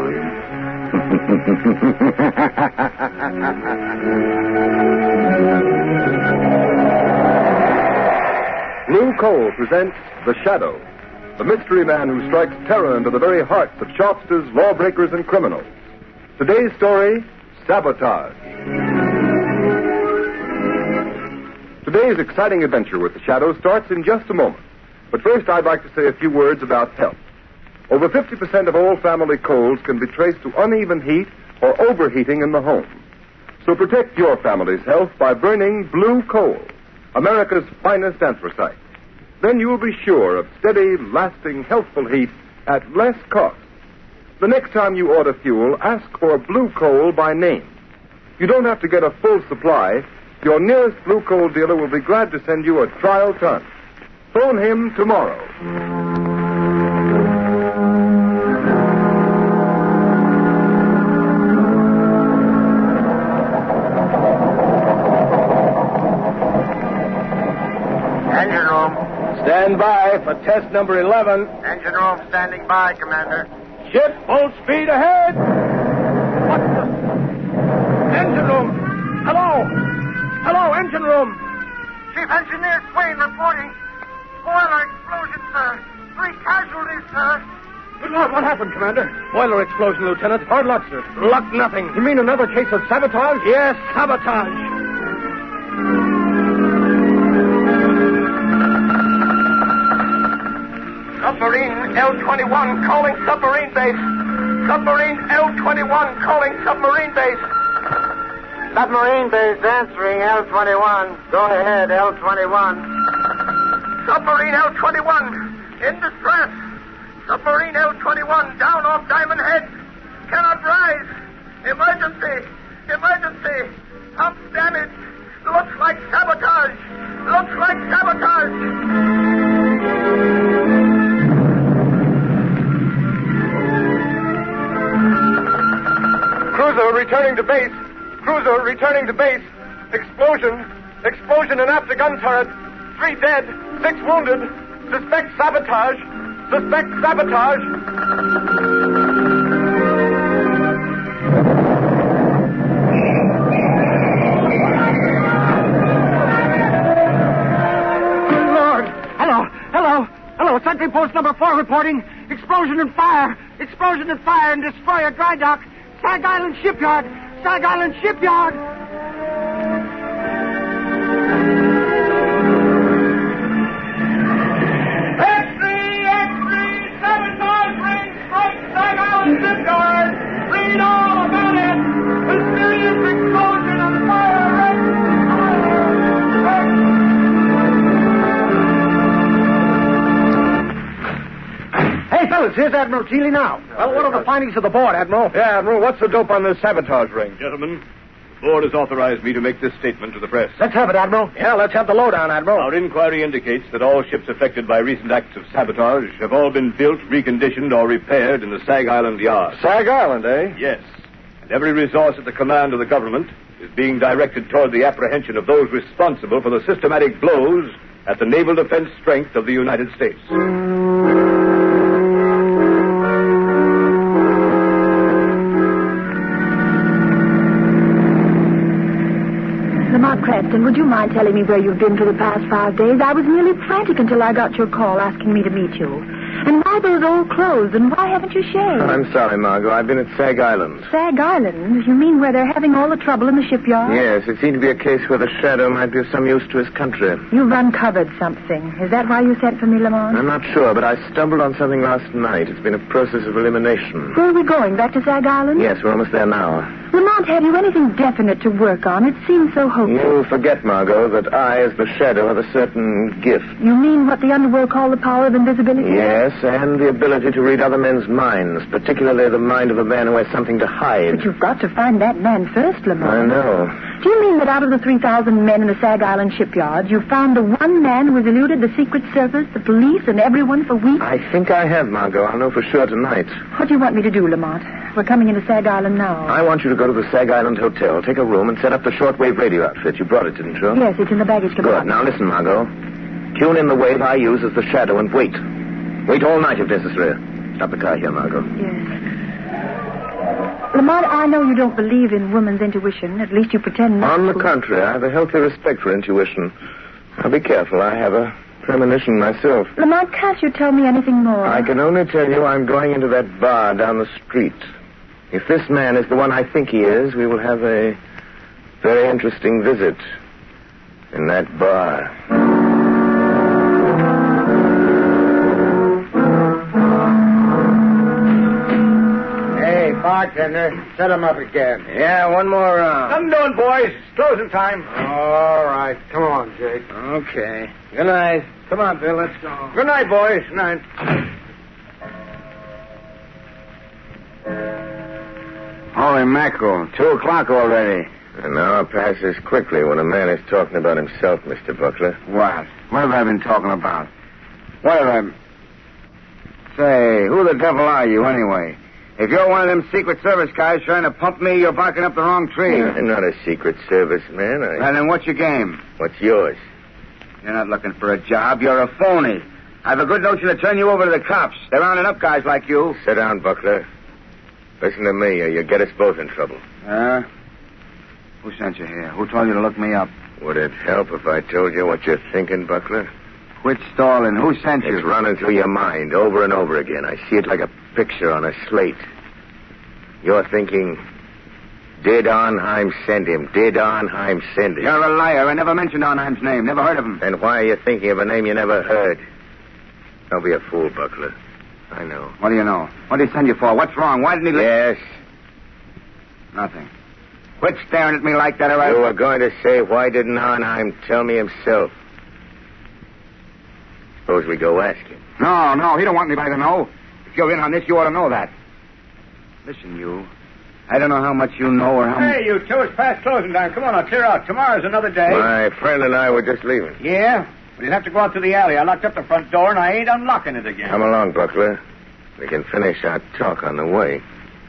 coal. Blue Coal presents The Shadow, the mystery man who strikes terror into the very hearts of shopsters, lawbreakers, and criminals. Today's story, Sabotage. Today's exciting adventure with The Shadow starts in just a moment. But first, I'd like to say a few words about health. Over 50% of all family colds can be traced to uneven heat or overheating in the home. So protect your family's health by burning Blue Coal, America's finest anthracite. Then you'll be sure of steady, lasting, healthful heat at less cost. The next time you order fuel, ask for Blue Coal by name. You don't have to get a full supply. Your nearest Blue Coal dealer will be glad to send you a trial ton. Phone him tomorrow. Engine room. Stand by for test number 11. Engine room standing by, Commander. Ship full speed ahead. What the? Engine room. Hello. Hello, engine room. Chief Engineer Swain reporting. Boiler explosion, sir. 3 casualties, sir. Good Lord, what happened, Commander? Boiler explosion, Lieutenant. Hard luck, sir. Luck nothing. You mean another case of sabotage? Yes, sabotage. Submarine L-21 calling submarine base. Submarine L-21 calling submarine base. Submarine base answering L-21. Go ahead, L-21. Submarine L-21 in distress. Submarine L-21 down off Diamond Head. Cannot rise. Emergency. Emergency. Pump damage. Looks like sabotage. Looks like sabotage. Cruiser returning to base. Cruiser returning to base. Explosion. Explosion in after gun turret. 3 dead. 6 wounded. Suspect sabotage. Suspect sabotage. Lord. Hello. Sentry post number 4 reporting. Explosion and fire. Explosion and fire in destroyer dry dock. Sag Island Shipyard. Sag Island Shipyard. Sabotage ring strike Sag Island Shipyard. Read all about it. Mysterious explosion and fire. Hey, fellas, here's Admiral Keeley now. Well, what are the findings of the board, Admiral? Yeah, Admiral, what's the dope on this sabotage ring? Gentlemen, the board has authorized me to make this statement to the press. Let's have it, Admiral. Yeah, let's have the lowdown, Admiral. Our inquiry indicates that all ships affected by recent acts of sabotage have all been built, reconditioned, or repaired in the Sag Island yard. Sag Island, eh? Yes. And every resource at the command of the government is being directed toward the apprehension of those responsible for the systematic blows at the naval defense strength of the United States. Lamont Cranston, would you mind telling me where you've been for the past 5 days? I was nearly frantic until I got your call asking me to meet you. And why those old clothes, and why haven't you shaved? I'm sorry, Margo. I've been at Sag Island. Sag Island? You mean where they're having all the trouble in the shipyard? Yes, it seemed to be a case where the Shadow might be of some use to his country. You've uncovered something. Is that why you sent for me, Lamont? I'm not sure, but I stumbled on something last night. It's been a process of elimination. Where are we going? Back to Sag Island? Yes, we're almost there now. Lamont, have you anything definite to work on? It seems so hopeless. You forget, Margo, that I, as the Shadow, have a certain gift. You mean what the underworld call the power of invisibility? Yes, and the ability to read other men's minds, particularly the mind of a man who has something to hide. But you've got to find that man first, Lamont. I know. Do you mean that out of the 3,000 men in the Sag Island shipyard, you found the one man who has eluded the Secret Service, the police, and everyone for weeks? I think I have, Margo. I'll know for sure tonight. What do you want me to do, Lamont? We're coming into Sag Island now. I want you to go to the Sag Island Hotel, take a room, and set up the shortwave radio outfit. You brought it, didn't you? Yes, it's in the baggage compartment. Good. Now listen, Margo. Tune in the wave I use as the Shadow and wait. Wait all night if necessary. Stop the car here, Margo. Yes. Lamont, I know you don't believe in woman's intuition. At least you pretend not On the to. contrary, I have a healthy respect for intuition. Now, be careful. I have a premonition myself. Lamont, can't you tell me anything more? I can only tell you I'm going into that bar down the street. If this man is the one I think he is, we will have a very interesting visit in that bar. Hey, bartender, set him up again. Yeah, one more round. I'm doing, boys. It's closing time. All right. Come on, Jake. Okay. Good night. Come on, Bill. Let's go. Good night, boys. Good night. Holy mackerel. 2:00 already. An hour passes quickly when a man is talking about himself, Mr. Buckler. What? What have I been talking about? What have I... Say, who the devil are you, anyway? If you're one of them Secret Service guys trying to pump me, you're barking up the wrong tree. I'm not a Secret Service man. Well, then what's your game? What's yours? You're not looking for a job. You're a phony. I have a good notion to turn you over to the cops. They're rounding up guys like you. Sit down, Buckler. Listen to me, or you'll get us both in trouble. Who sent you here? Who told you to look me up? Would it help if I told you what you're thinking, Buckler? Quit stalling. Who sent you? It's running through your mind over and over again. I see it like a picture on a slate. You're thinking, did Anheim send him? Did Anheim send him? You're a liar. I never mentioned Anheim's name. Never heard of him. Then why are you thinking of a name you never heard? Don't be a fool, Buckler. I know. What do you know? What did he send you for? What's wrong? Why didn't he... Yes. Nothing. Quit staring at me like that, or I... You were going to say, why didn't Anheim tell me himself? Suppose we go ask him. No, he don't want anybody to know. If you're in on this, you ought to know that. Listen, you. I don't know how much you know or how much... Hey, you two, it's past closing time. Come on, now, clear out. Tomorrow's another day. My friend and I were just leaving. Yeah? But you'll have to go out to the alley. I locked up the front door, and I ain't unlocking it again. Come along, Buckler. We can finish our talk on the way.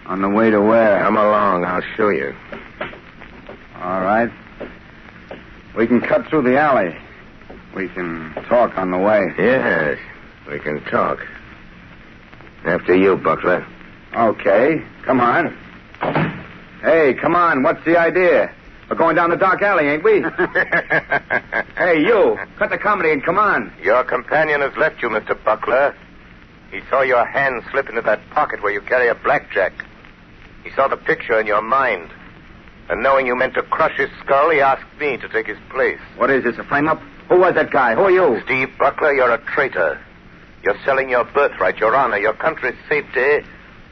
On the way to where? Come along, I'll show you. All right. We can cut through the alley. We can talk on the way. Yes, we can talk. After you, Buckler. Okay, come on. Hey, come on, what's the idea? We're going down the dark alley, ain't we? Hey, you, cut the comedy and come on. Your companion has left you, Mr. Buckler. He saw your hand slip into that pocket where you carry a blackjack. He saw the picture in your mind. And knowing you meant to crush his skull, he asked me to take his place. What is this, a frame-up? Who was that guy? Who are you? Steve Buckler, you're a traitor. You're selling your birthright, your honor, your country's safety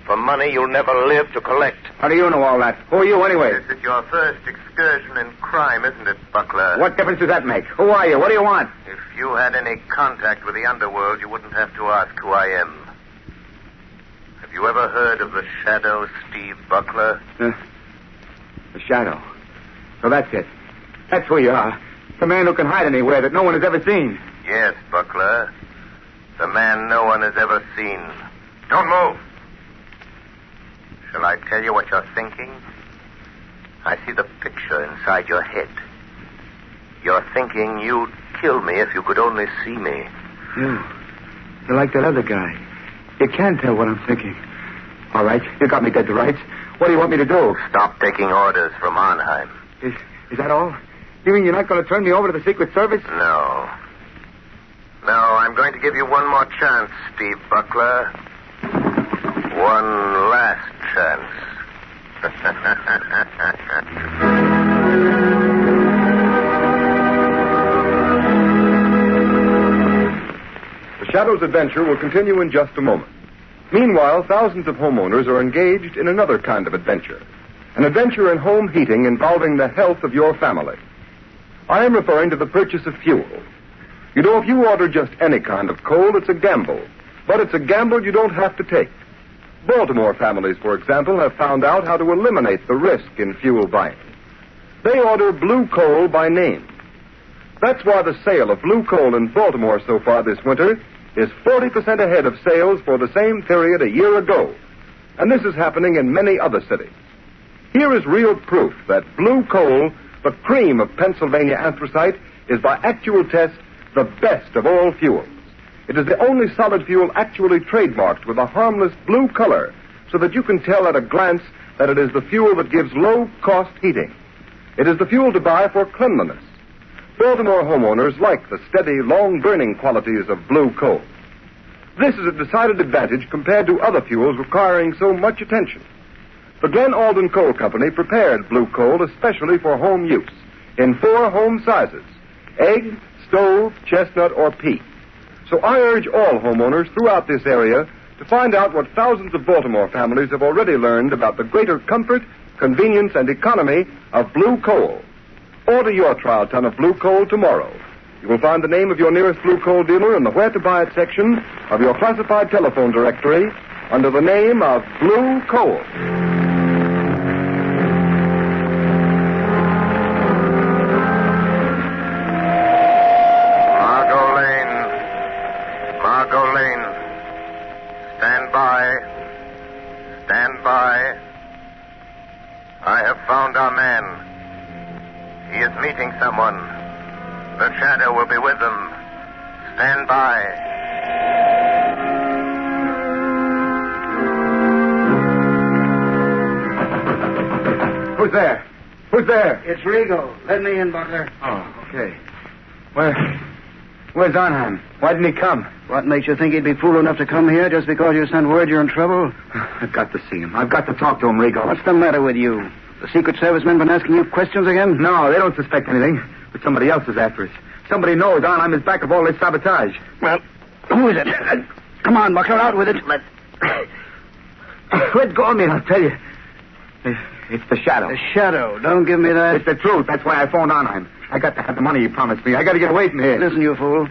for money you'll never live to collect. How do you know all that? Who are you, anyway? This is your first excursion in crime, isn't it, Buckler? What difference does that make? Who are you? What do you want? If you had any contact with the underworld, you wouldn't have to ask who I am. Have you ever heard of the Shadow, Steve Buckler? The Shadow. So that's it. That's who you are. The man who can hide anywhere that no one has ever seen. Yes, Buckler. The man no one has ever seen. Don't move. Shall I tell you what you're thinking? I see the picture inside your head. You're thinking you'd kill me if you could only see me. You're like that other guy. You can't tell what I'm thinking. All right, you got me dead to rights. What do you want me to do? Stop taking orders from Anheim. Is that all? You mean you're not going to turn me over to the Secret Service? No. No, I'm going to give you one more chance, Steve Buckler. One last chance. The Shadow's adventure will continue in just a moment. Meanwhile, thousands of homeowners are engaged in another kind of adventure. An adventure in home heating involving the health of your family. I am referring to the purchase of fuel. You know, if you order just any kind of coal, it's a gamble. But it's a gamble you don't have to take. Baltimore families, for example, have found out how to eliminate the risk in fuel buying. They order blue coal by name. That's why the sale of blue coal in Baltimore so far this winter is 40% ahead of sales for the same period a year ago. And this is happening in many other cities. Here is real proof that blue coal, the cream of Pennsylvania anthracite, is by actual test the best of all fuels. It is the only solid fuel actually trademarked with a harmless blue color, so that you can tell at a glance that it is the fuel that gives low-cost heating. It is the fuel to buy for cleanliness. Baltimore homeowners like the steady, long-burning qualities of blue coal. This is a decided advantage compared to other fuels requiring so much attention. The Glen Alden Coal Company prepared blue coal especially for home use in 4 home sizes: egg, stove, chestnut, or peat. So I urge all homeowners throughout this area to find out what thousands of Baltimore families have already learned about the greater comfort, convenience, and economy of blue coal. Order your trial ton of blue coal tomorrow. You will find the name of your nearest blue coal dealer in the Where to Buy It section of your classified telephone directory under the name of Blue Coal. Margo Lane. Stand by. Stand by. I have found our man. He is meeting someone. The shadow will be with them. Stand by. Who's there? Who's there? It's Rigo. Let me in, Butler. Oh, okay. Where's Anheim? Why didn't he come? What makes you think he'd be fool enough to come here just because you sent word you're in trouble? I've got to see him. I've got to talk to him, Rigo. What's the matter with you? The Secret Service men been asking you questions again? No, they don't suspect anything. But somebody else is after us. Somebody knows Anheim is back of all this sabotage. Well, who is it? Come on, Buckler, out with it. Let go of me, and I'll tell you. It's the shadow. The shadow. Don't give me that. It's the truth. That's why I phoned Anheim. I got to have the money he promised me. I got to get away from here. Listen, you fool.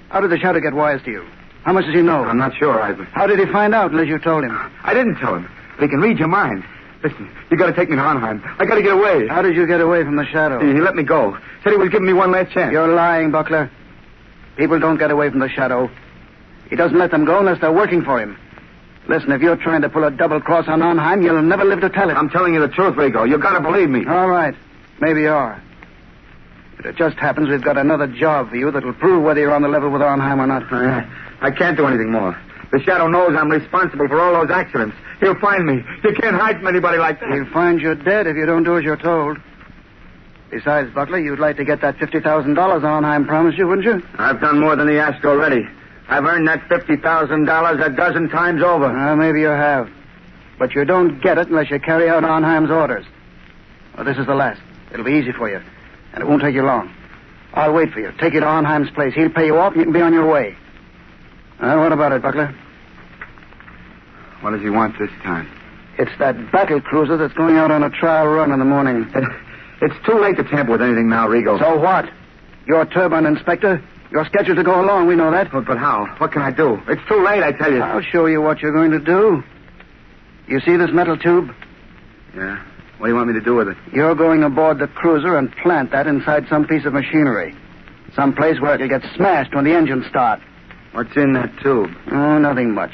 How did the shadow get wise to you? How much does he know? I'm not sure, Ivan. How did he find out unless you told him? I didn't tell him. But he can read your mind. Listen, you got to take me to Anheim. I got to get away. How did you get away from the shadow? He let me go. Said he was giving me one last chance. You're lying, Buckler. People don't get away from the shadow. He doesn't let them go unless they're working for him. Listen, if you're trying to pull a double cross on Anheim, you'll never live to tell it. I'm telling you the truth, Rigo. You got to believe me. All right. Maybe you are. But it just happens we've got another job for you that'll prove whether you're on the level with Anheim or not. I can't do anything more. The shadow knows I'm responsible for all those accidents. He'll find me. You can't hide from anybody like that. He'll find you dead if you don't do as you're told. Besides, Buckler, you'd like to get that $50,000 Anheim promised you, wouldn't you? I've done more than he asked already. I've earned that $50,000 a dozen times over. Maybe you have. But you don't get it unless you carry out Anheim's orders. Well, this is the last. It'll be easy for you. And it won't take you long. I'll wait for you. Take you to Anheim's place. He'll pay you off and you can be on your way. What about it, Buckler? What does he want this time? It's that battle cruiser that's going out on a trial run in the morning. It's too late to tamper with anything now, Rigo. So what? You're turbine inspector. You're scheduled to go along. We know that. But how? What can I do? It's too late, I tell you. I'll show you what you're going to do. You see this metal tube? Yeah. What do you want me to do with it? You're going aboard the cruiser and plant that inside some piece of machinery. Some place where it'll get smashed when the engines start. What's in that tube? Oh, nothing much.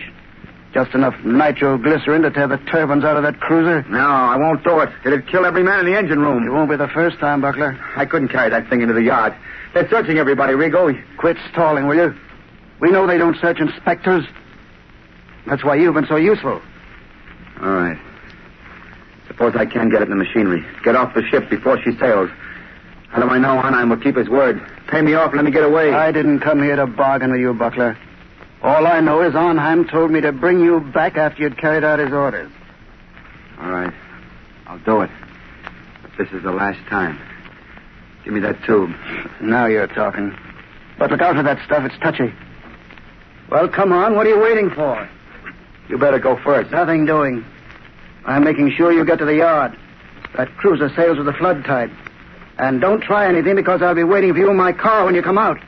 Just enough nitroglycerin to tear the turbines out of that cruiser. No, I won't do it. It'd kill every man in the engine room. It won't be the first time, Buckler. I couldn't carry that thing into the yard. They're searching everybody, Rigo. Quit stalling, will you? We know they don't search inspectors. That's why you've been so useful. All right. Suppose I can get it in the machinery. Get off the ship before she sails. How do I know Anheim will keep his word? Pay me off and let me get away. I didn't come here to bargain with you, Buckler. All I know is Anheim told me to bring you back after you'd carried out his orders. All right. I'll do it. But this is the last time. Give me that tube. Now you're talking. But look out for that stuff. It's touchy. Well, come on. What are you waiting for? You better go first. Nothing doing. I'm making sure you get to the yard. That cruiser sails with the flood tide. And don't try anything because I'll be waiting for you in my car when you come out.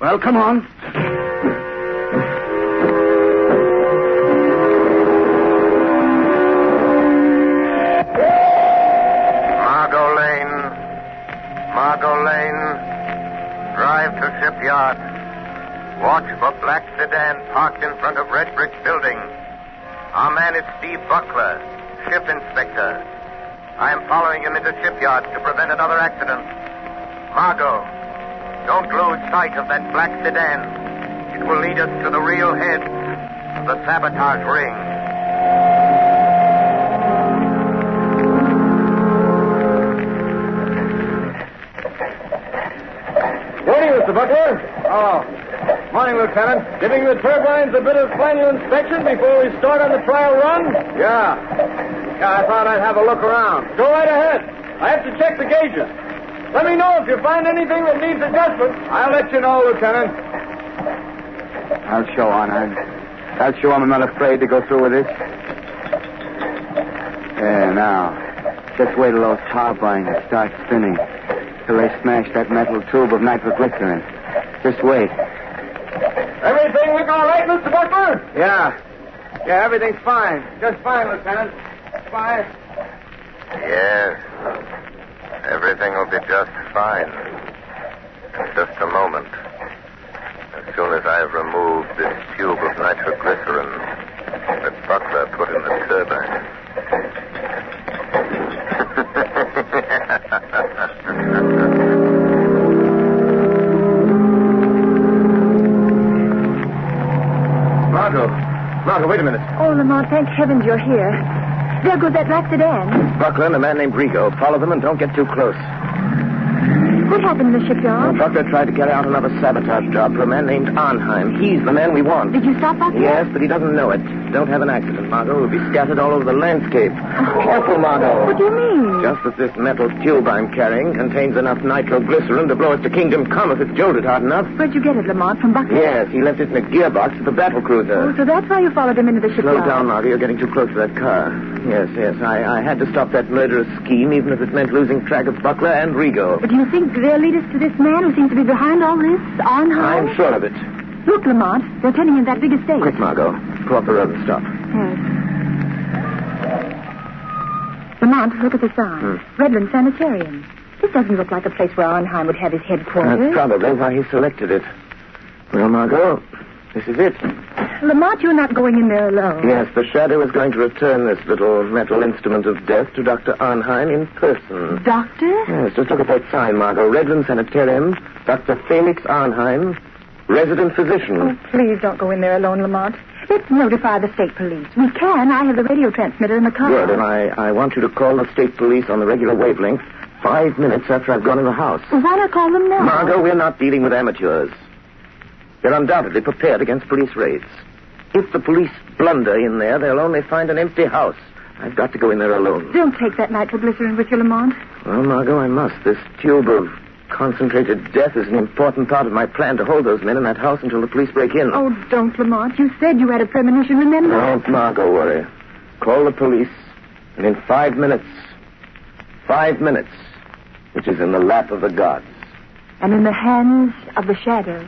Well, come on. Margo Lane. Drive to shipyard. Watch for black sedan parked in front of red brick building. Our man is Steve Buckler, ship inspector. I am following him into shipyard to prevent another accident. Margo, don't lose sight of that black sedan. It will lead us to the real head of the sabotage ring. Lieutenant. Giving the turbines a bit of final inspection before we start on the trial run? Yeah, I thought I'd have a look around. Go right ahead. I have to check the gauges. Let me know if you find anything that needs adjustment. I'll let you know, Lieutenant. I'll show Anheim. I'll show him I'm not afraid to go through with this. There, now. Just wait till those turbines start spinning. Till they smash that metal tube of nitroglycerin. Just wait. Everything look all right, Mr. Butler? Yeah, everything's fine. Just fine, Lieutenant. Fine. Yes. Everything will be just fine. In just a moment. As soon as I've removed this tube of nitroglycerin that Butler put in the turbine. Margo, wait a minute. Oh, Lamont, thank heavens you're here. There goes that black sedan. Buckler and a man named Rigo. Follow them and don't get too close. What happened in the shipyard? Buckler tried to carry out another sabotage job for a man named Anheim. He's the man we want. Did you stop Buckler? Yes, but he doesn't know it. Don't have an accident, Margo. We'll be scattered all over the landscape. Careful, Margo. What do you mean? Just as this metal tube I'm carrying contains enough nitroglycerin to blow us to Kingdom Come if it's jolted hard enough. Where'd you get it, Lamont? From Buckler? Yes, he left it in a gearbox at the battle cruiser. Oh, so that's why you followed him into the shipyard. Slow down, Margo. You're getting too close to that car. Yes. I had to stop that murderous scheme, even if it meant losing track of Buckler and Rigo. But do you think they'll lead us to this man who seems to be behind all this, Anheim? I'm sure of it. Look, Lamont, they're turning in that big estate. Quick, Margo. Go up the road and stop. Yes. Lamont, look at the sign. Redland Sanitarium. This doesn't look like a place where Anheim would have his headquarters. That's probably why he selected it. Well, Margo, this is it. Lamont, you're not going in there alone. Yes, the Shadow is going to return this little metal instrument of death to Dr. Anheim in person. Doctor? Yes, just look at that sign, Margo. Redland Sanitarium, Dr. Felix Anheim, resident physician. Oh, please don't go in there alone, Lamont. Let's notify the state police. We can. I have the radio transmitter in the car. Good, and I want you to call the state police on the regular wavelength 5 minutes after I've gone in the house. Well, why not call them now? Margo, we're not dealing with amateurs. They're undoubtedly prepared against police raids. If the police blunder in there, they'll only find an empty house. I've got to go in there alone. Don't take that nitroglycerin with you, Lamont. Well, Margo, I must. This tube of concentrated death is an important part of my plan to hold those men in that house until the police break in. Oh, don't, Lamont. You said you had a premonition, remember? Don't, Margo, worry. Call the police, and in 5 minutes, which is in the lap of the gods. And in the hands of the Shadow.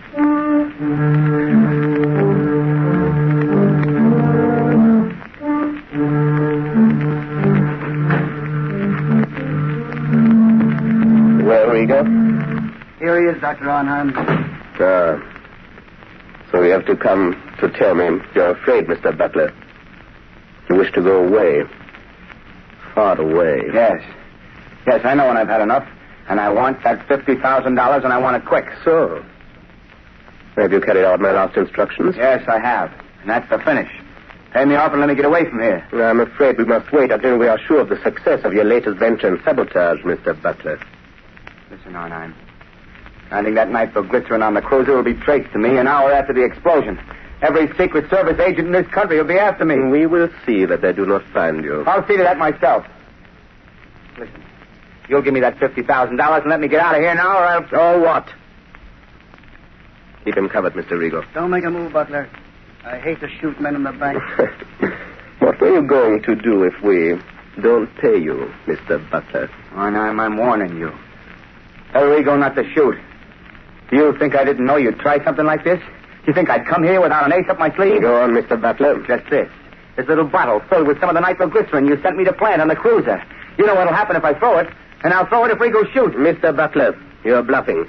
Where we go? Here he is, Dr. Anheim. So you have to come to tell me you're afraid, Mr. Butler. You wish to go away. Far away. Yes, I know when I've had enough. And I want that $50,000, and I want it quick. So, have you carried out my last instructions? Yes, I have. And that's the finish. Pay me off and let me get away from here. I'm afraid we must wait until we are sure of the success of your latest venture in sabotage, Mr. Butler. Listen, Anheim. Finding that nitroglycerin on the cruiser will be traced to me an hour after the explosion. Every Secret Service agent in this country will be after me. We will see that they do not find you. I'll see to that myself. Listen. You'll give me that $50,000 and let me get out of here now, or I'll... Oh, what? Keep him covered, Mr. Rigo. Don't make a move, Butler. I hate to shoot men in the back. What were you going to do if we don't pay you, Mr. Butler? Anheim, I'm warning you. Tell Rigo not to shoot. Do you think I didn't know you'd try something like this? Do you think I'd come here without an ace up my sleeve? Go on, Mr. Butler. Just this. This little bottle filled with some of the nitroglycerin you sent me to plant on the cruiser. You know what'll happen if I throw it, and I'll throw it if Rigo shoots. Mr. Butler, you're bluffing.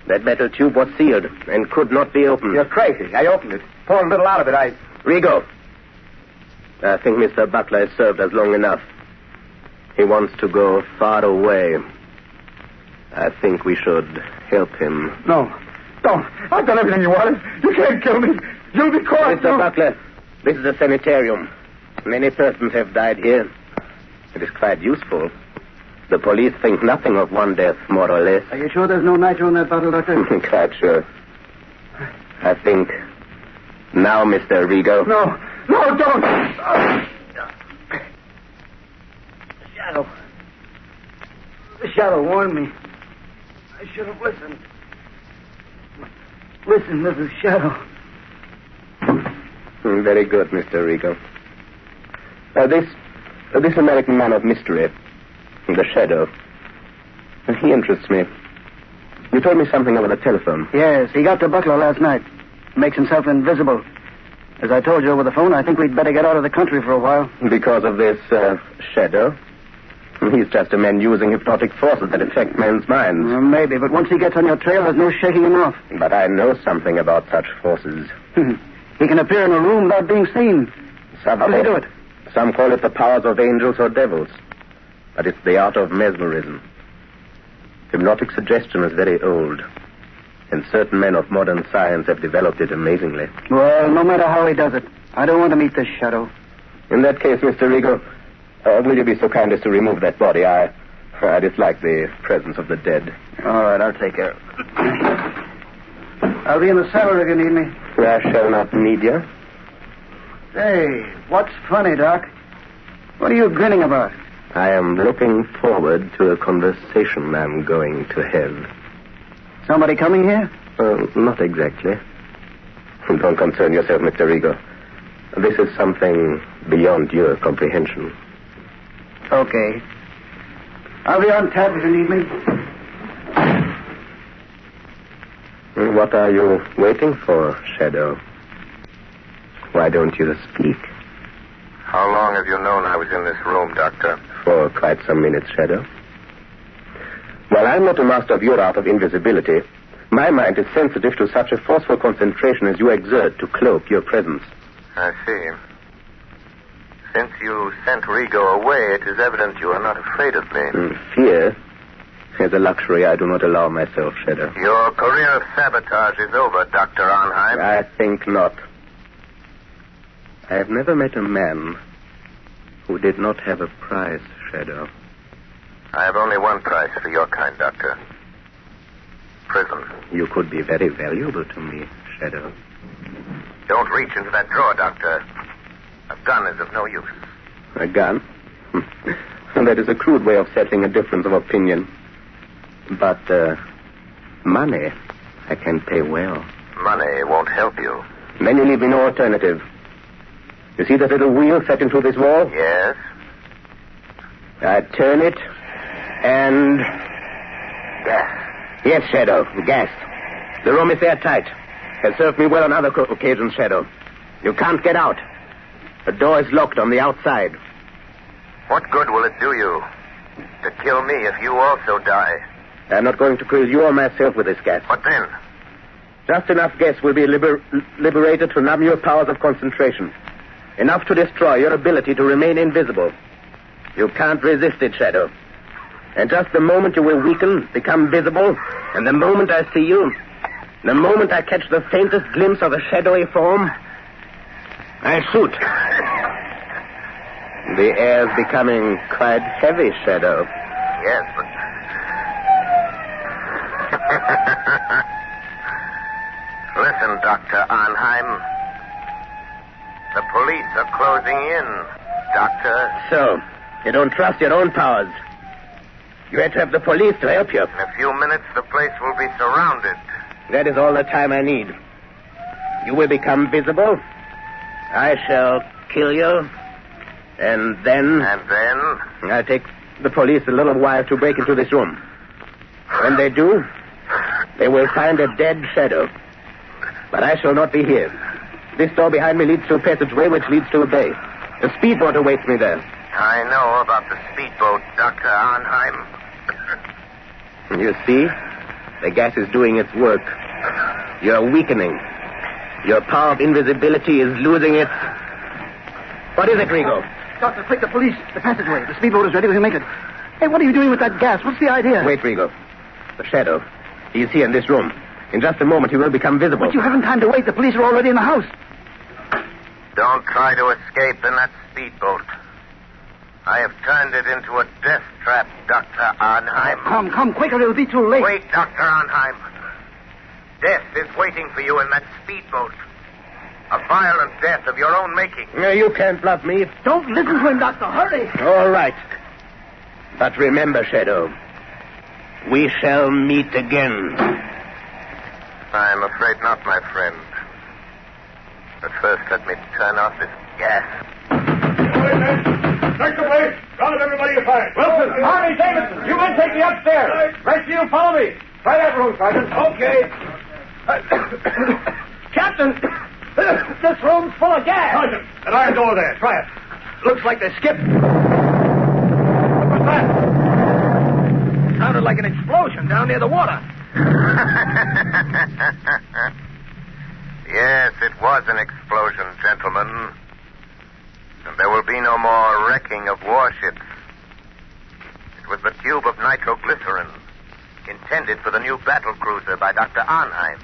That metal tube was sealed and could not be opened. You're crazy. I opened it. Poured a little out of it. Rigo, I think Mr. Butler has served us long enough. He wants to go far away. I think we should help him. No. Don't. I've done everything you wanted. You can't kill me. You'll be caught. Mr. Butler, this is a sanitarium. Many persons have died here. It is quite useful. The police think nothing of one death, more or less. Are you sure there's no nitro in that bottle, Doctor? Quite sure. I think. Now, Mr. Rigo. No, don't. The shadow warned me. I should have listened. Listen to the shadow. Very good, Mr. Rigo. This American man of mystery, the shadow, he interests me. You told me something over the telephone. Yes, he got to Buckler last night. Makes himself invisible. As I told you over the phone, I think we'd better get out of the country for a while. Because of this shadow? He's just a man using hypnotic forces that affect men's minds. Well, maybe, but once he gets on your trail, there's no shaking him off. But I know something about such forces. He can appear in a room without being seen. How does he do it? Some call it the powers of angels or devils. But it's the art of mesmerism. Hypnotic suggestion is very old. And certain men of modern science have developed it amazingly. Well, no matter how he does it, I don't want to meet this shadow. In that case, Mr. Rigo, will you be so kind as to remove that body? I dislike the presence of the dead. All right, I'll take care of it. I'll be in the cellar if you need me. I shall not need you. Hey, what's funny, Doc? What are you grinning about? I am looking forward to a conversation I'm going to have. Somebody coming here? Not exactly. Don't concern yourself, Mr. Rigo. This is something beyond your comprehension. Okay. I'll be on tap if you need me. What are you waiting for, Shadow? Why don't you speak? How long have you known I was in this room, Doctor? For quite some minutes, Shadow. While I'm not a master of your art of invisibility, my mind is sensitive to such a forceful concentration as you exert to cloak your presence. I see. Since you sent Rigo away, it is evident you are not afraid of me. Fear is a luxury I do not allow myself, Shadow. Your career of sabotage is over, Dr. Anheim. I think not. I have never met a man who did not have a price, Shadow. I have only one price for your kind, Doctor. Prison. You could be very valuable to me, Shadow. Don't reach into that drawer, Doctor. A gun is of no use. A gun? That is a crude way of settling a difference of opinion. But, money, I can pay well. Money won't help you. Then you leave me no alternative. You see that little wheel set into this wall? Yes. I turn it, and... Gas. Yes, Shadow, gas. The room is airtight. Has served me well on other occasions, Shadow. You can't get out. The door is locked on the outside. What good will it do you to kill me if you also die? I'm not going to kill you or myself with this gas. What then? Just enough gas will be liberated to numb your powers of concentration. Enough to destroy your ability to remain invisible. You can't resist it, Shadow. And just the moment you will weaken, become visible, and the moment I see you, the moment I catch the faintest glimpse of a shadowy form, I shoot. The air's becoming quite heavy, Shadow. Yes, but... Listen, Dr. Anheim. The police are closing in, Doctor. So, you don't trust your own powers. You had to have the police to help you. In a few minutes, the place will be surrounded. That is all the time I need. You will become visible. I shall kill you. And then... And then? I'll take the police a little while to break into this room. When they do, they will find a dead Shadow. But I shall not be here. This door behind me leads to a passageway which leads to a bay. A speedboat awaits me there. I know about the speedboat, Dr. Anheim. You see? The gas is doing its work. You're weakening. Your power of invisibility is losing its... What is it, Rigo? Doctor, quick, the police. The passageway. The speedboat is ready. We can make it. Hey, what are you doing with that gas? What's the idea? Wait, Rigo. The Shadow. He's here in this room. In just a moment, he will become visible. But you haven't time to wait. The police are already in the house. Don't try to escape in that speedboat. I have turned it into a death trap, Dr. Anheim. Come, quicker. It'll be too late. Wait, Dr. Anheim. Death is waiting for you in that speedboat. A violent death of your own making. You can't bluff me. Don't listen to him, Doctor. Hurry. All right. But remember, Shadow, we shall meet again. I'm afraid not, my friend. But first, let me turn off this gas. Search the place. Round everybody you find. Wilson, Harvey, Davidson, you men take me upstairs. Rest of you follow me. Try that room, Sergeant. Okay. Captain, this room's full of gas. Sergeant, that iron door there. Try it. Looks like they skipped. What was that? Sounded like an explosion down near the water. Yes, it was an explosion, gentlemen. And there will be no more wrecking of warships. It was the tube of nitroglycerin intended for the new battle cruiser by Dr. Anheim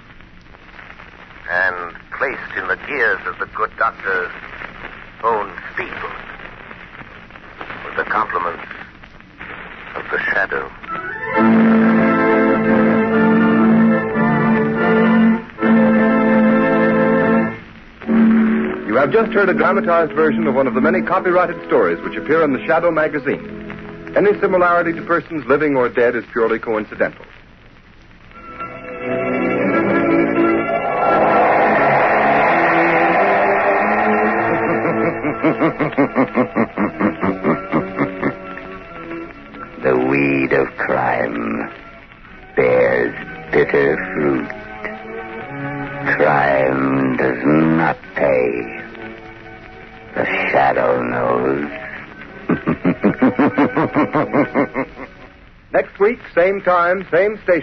and placed in the gears of the good doctor's own speedboat with the compliments of the Shadow. You have just heard a dramatized version of one of the many copyrighted stories which appear in the Shadow magazine. Any similarity to persons living or dead is purely coincidental. The weed of crime bears bitter fruit. Crime does not pay. The Shadow knows. Next week, same time, same station.